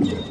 Yeah!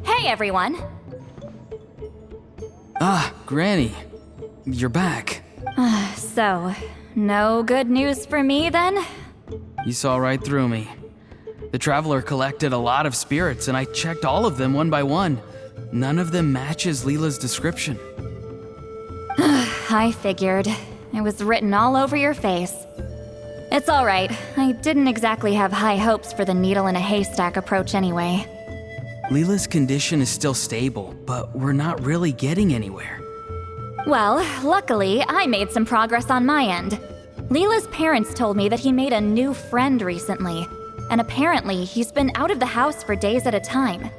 Hey, everyone! Ah, Granny. You're back. So, no good news for me then? You saw right through me. The Traveler collected a lot of spirits, and I checked all of them one by one. None of them matches Leela's description. I figured. It was written all over your face. It's alright. I didn't exactly have high hopes for the needle in a haystack approach anyway. Leela's condition is still stable, but we're not really getting anywhere. Well, luckily, I made some progress on my end. Leela's parents told me that he made a new friend recently, and apparently he's been out of the house for days at a time.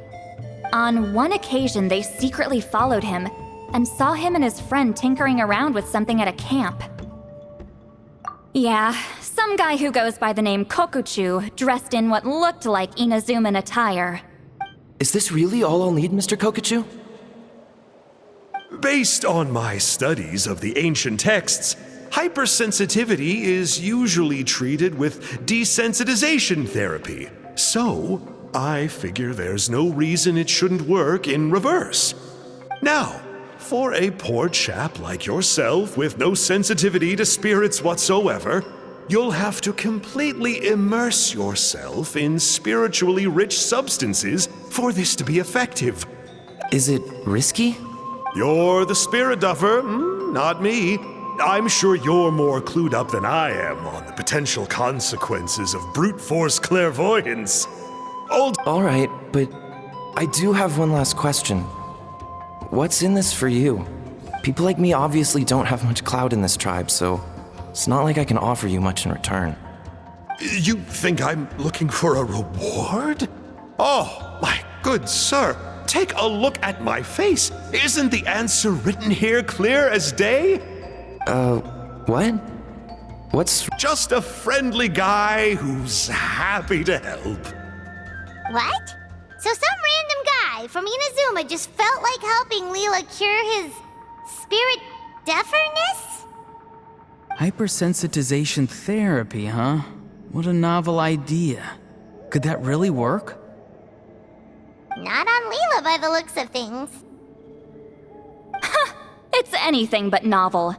On one occasion, they secretly followed him and saw him and his friend tinkering around with something at a camp. Yeah, some guy who goes by the name Kokuchu, dressed in what looked like Inazuman attire. Is this really all I'll need, Mr. Kokuchu? Based on my studies of the ancient texts, hypersensitivity is usually treated with desensitization therapy. So, I figure there's no reason it shouldn't work in reverse. Now, for a poor chap like yourself with no sensitivity to spirits whatsoever, you'll have to completely immerse yourself in spiritually rich substances for this to be effective. Is it risky? You're the spirit duffer, not me. I'm sure you're more clued up than I am on the potential consequences of brute force clairvoyance. All right, but I do have one last question. What's in this for you? People like me obviously don't have much clout in this tribe, so it's not like I can offer you much in return. You think I'm looking for a reward? Oh, my good sir, take a look at my face. Isn't the answer written here clear as day? What? What's... Just a friendly guy who's happy to help. What? So some random guy from Inazuma just felt like helping Leela cure his spirit deafness? Hypersensitization therapy, huh? What a novel idea. Could that really work? Not on Leela by the looks of things. It's anything but novel.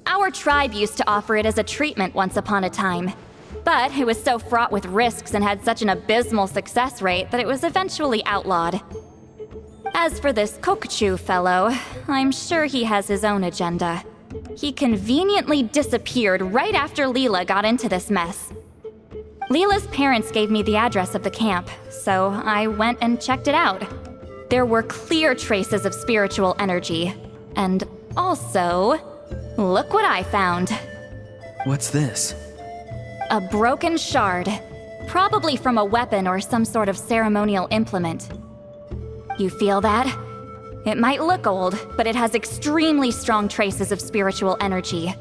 Our tribe used to offer it as a treatment once upon a time. But it was so fraught with risks and had such an abysmal success rate that it was eventually outlawed. As for this Kokuchu fellow, I'm sure he has his own agenda. He conveniently disappeared right after Leela got into this mess. Leela's parents gave me the address of the camp, so I went and checked it out. There were clear traces of spiritual energy. And also, look what I found. What's this? A broken shard. Probably from a weapon or some sort of ceremonial implement. You feel that? It might look old, but it has extremely strong traces of spiritual energy.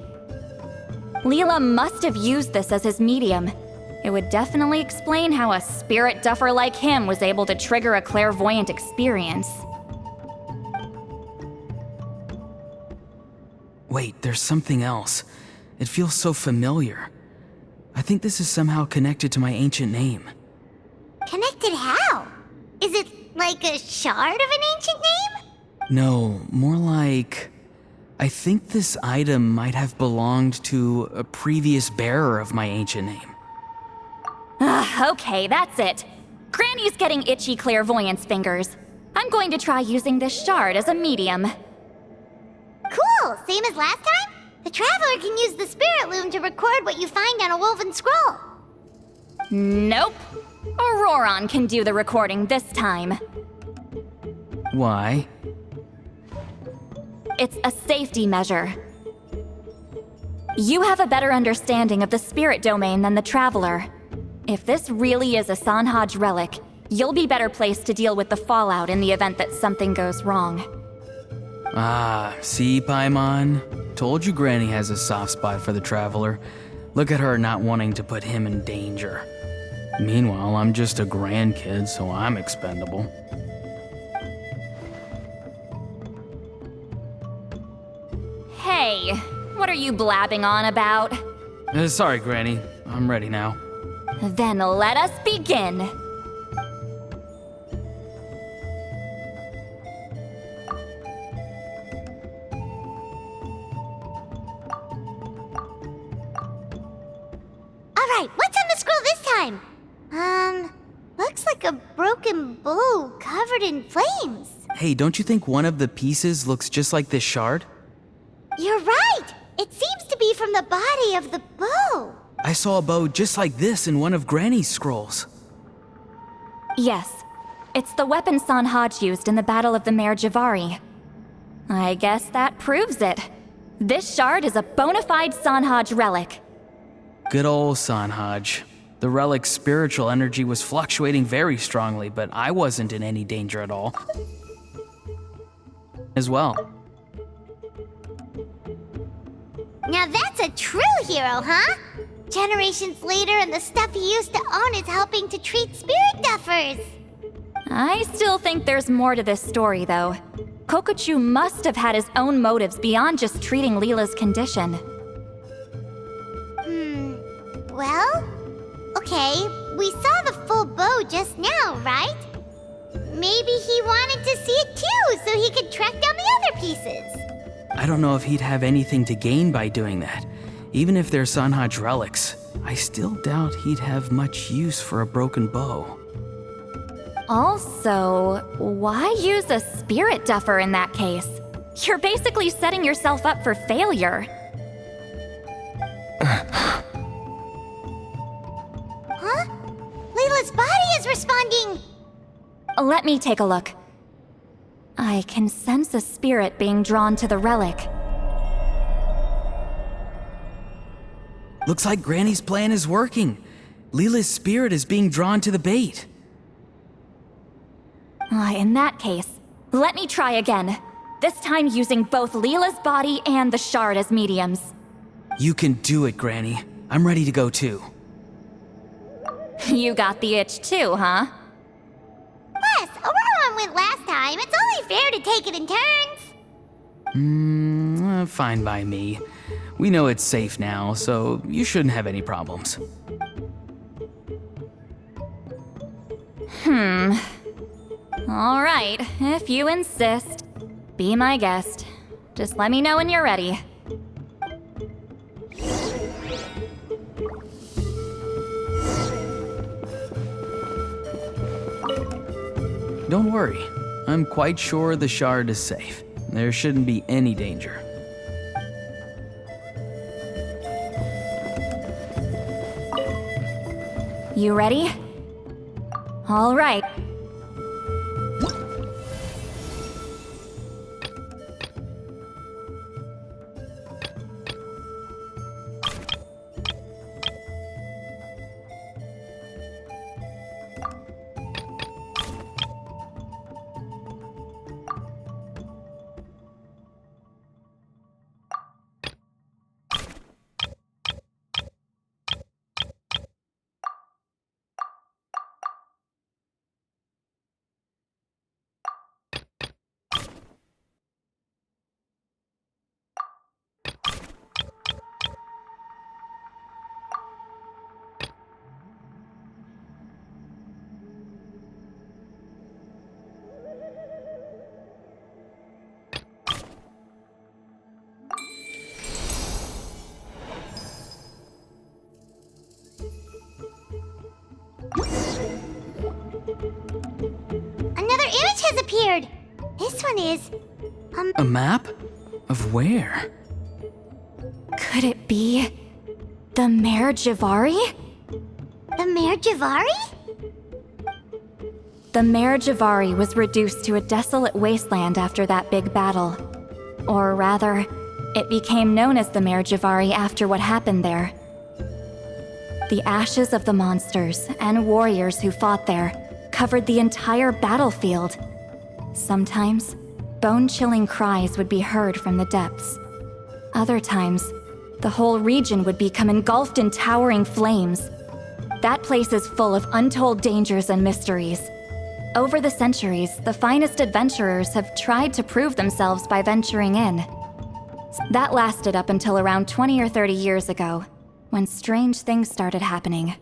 Leela must have used this as his medium. It would definitely explain how a spirit duffer like him was able to trigger a clairvoyant experience. Wait, there's something else. It feels so familiar. I think this is somehow connected to my ancient name. Connected how? Is it like a shard of an ancient name? No, more like... I think this item might have belonged to a previous bearer of my ancient name. Okay, that's it. Granny's getting itchy clairvoyance fingers. I'm going to try using this shard as a medium. Cool, same as last time? The Traveler can use the Spirit Loom to record what you find on a woven scroll. Nope. Auroron can do the recording this time. Why? It's a safety measure. You have a better understanding of the spirit domain than the Traveler. If this really is a Sanhaj relic, you'll be better placed to deal with the fallout in the event that something goes wrong. Ah, see, Paimon? Told you Granny has a soft spot for the Traveler. Look at her not wanting to put him in danger. Meanwhile, I'm just a grandkid, so I'm expendable. Hey, what are you blabbing on about? Sorry, Granny. I'm ready now. Then let us begin. Alright, what's on the scroll this time? Looks like a broken bow covered in flames. Hey, don't you think one of the pieces looks just like this shard? You're right! It seems to be from the body of the bow. I saw a bow just like this in one of Granny's scrolls. Yes, it's the weapon Sanhaj used in the Battle of the Mare Javari. I guess that proves it. This shard is a bona fide Sanhaj relic. Good old Sanhaj. The relic's spiritual energy was fluctuating very strongly, but I wasn't in any danger at all. As well. Now that's a true hero, huh? Generations later and the stuff he used to own is helping to treat spirit duffers. I still think there's more to this story, though. Kokochu must have had his own motives beyond just treating Leela's condition. Well, okay, we saw the full bow just now, right? Maybe he wanted to see it too, so he could track down the other pieces. I don't know if he'd have anything to gain by doing that. Even if they're Sanhaj relics, I still doubt he'd have much use for a broken bow. Also, why use a spirit duffer in that case? You're basically setting yourself up for failure. Huh? Layla's body is responding! Let me take a look. I can sense a spirit being drawn to the relic. Looks like Granny's plan is working. Leela's spirit is being drawn to the bait. In that case, let me try again. This time using both Leela's body and the shard as mediums. You can do it, Granny. I'm ready to go too. You got the itch too, huh? Plus, Auroron went last time. It's only fair to take it in turns. Fine by me. We know it's safe now, so you shouldn't have any problems. All right, if you insist. Be my guest. Just let me know when you're ready. Don't worry. I'm quite sure the shard is safe. There shouldn't be any danger. You ready? All right. Another image has appeared! This one is... A map? Of where? Could it be the Mare Javari? the Mare Javari? The Mare Javari was reduced to a desolate wasteland after that big battle. Or rather, it became known as the Mare Javari after what happened there. The ashes of the monsters and warriors who fought there covered the entire battlefield. Sometimes, bone-chilling cries would be heard from the depths. Other times, the whole region would become engulfed in towering flames. That place is full of untold dangers and mysteries. Over the centuries, the finest adventurers have tried to prove themselves by venturing in. That lasted up until around 20 or 30 years ago, when strange things started happening.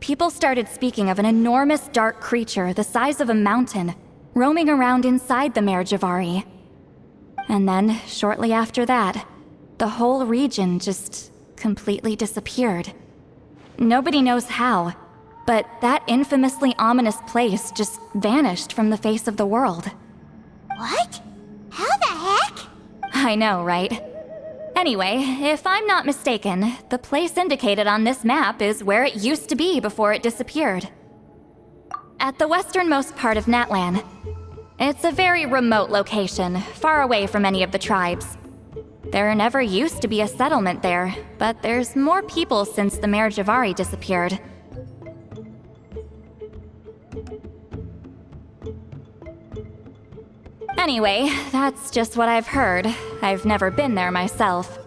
People started speaking of an enormous dark creature the size of a mountain, roaming around inside the Mare Javari. And then, shortly after that, the whole region just completely disappeared. Nobody knows how, but that infamously ominous place just vanished from the face of the world. What? How the heck? I know, right? Anyway, if I'm not mistaken, the place indicated on this map is where it used to be before it disappeared. At the westernmost part of Natlan. It's a very remote location, far away from any of the tribes. There never used to be a settlement there, but there's more people since the Mare Javari disappeared. Anyway, that's just what I've heard. I've never been there myself.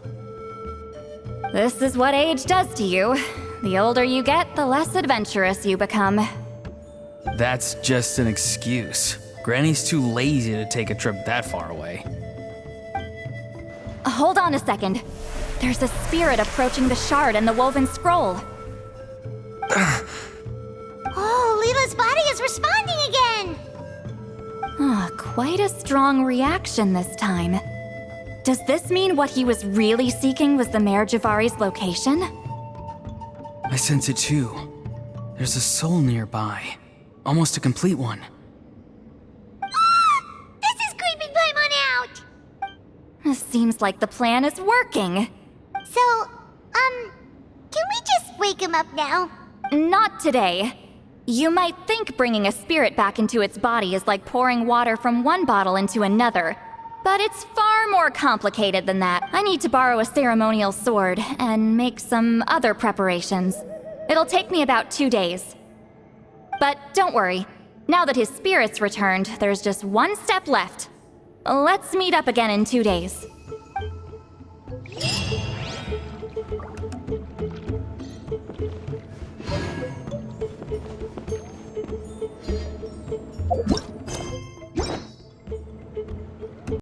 This is what age does to you. The older you get, the less adventurous you become. That's just an excuse. Granny's too lazy to take a trip that far away. Hold on a second. There's a spirit approaching the shard and the woven scroll. Oh, Leela's body is responding again! Quite a strong reaction this time. Does this mean what he was really seeking was the Mare Javari's location? I sense it too. There's a soul nearby. Almost a complete one. This is creeping Paimon out! Seems like the plan is working. So, can we just wake him up now? Not today. You might think bringing a spirit back into its body is like pouring water from one bottle into another, but it's far more complicated than that. I need to borrow a ceremonial sword and make some other preparations. It'll take me about 2 days. But don't worry, now that his spirit's returned, there's just one step left. Let's meet up again in 2 days.